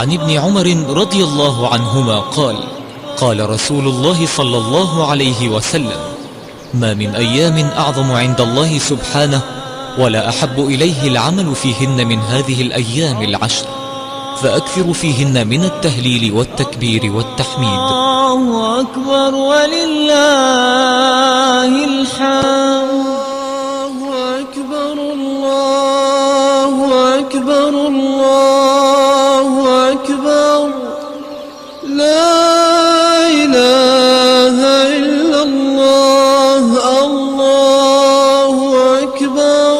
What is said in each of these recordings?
عن ابن عمر رضي الله عنهما قال: قال رسول الله صلى الله عليه وسلم: ما من أيام أعظم عند الله سبحانه ولا أحب إليه العمل فيهن من هذه الأيام العشر، فأكثر فيهن من التهليل والتكبير والتحميد. الله أكبر ولله الحمد. الله أكبر الله أكبر الله أكبر، لا إله إلا الله. الله أكبر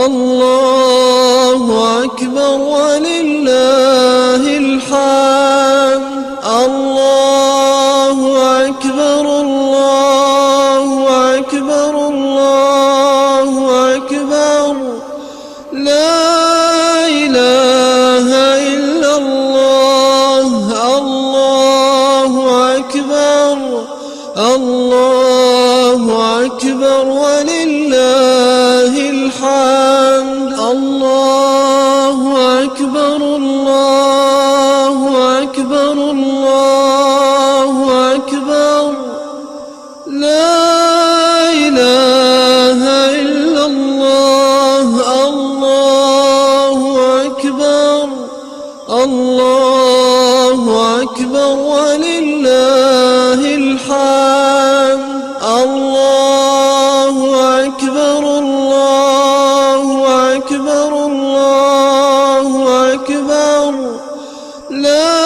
الله أكبر ولله الحمد. الله أكبر الله أكبر الله أكبر، لا إله إلا الله. الله أكبر الله أكبر ولله الحمد. الله أكبر الله أكبر الله أكبر، لا إله إلا الله. الله أكبر الله أكبر ولله الحمد. الله أكبر الله أكبر الله أكبر، لا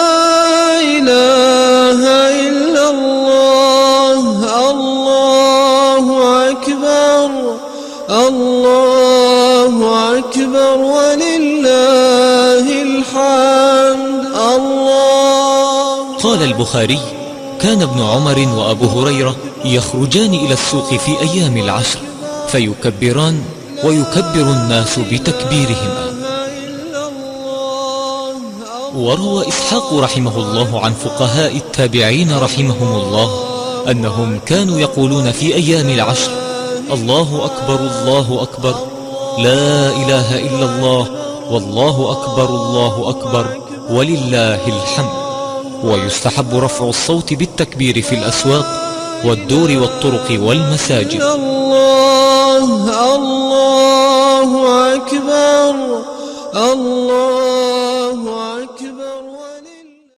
إله إلا الله. الله أكبر الله أكبر ولله الحمد. الله. قال البخاري: كان ابن عمر وأبو هريرة يخرجان إلى السوق في أيام العشر فيكبران ويكبر الناس بتكبيرهما. وروى إسحاق رحمه الله عن فقهاء التابعين رحمهم الله أنهم كانوا يقولون في أيام العشر: الله أكبر الله أكبر، لا إله إلا الله، والله أكبر الله أكبر، ولله الحمد. ويستحب رفع الصوت بالتكبير في الأسواق والدور والطرق والمساجد. الله الله أكبر الله أكبر.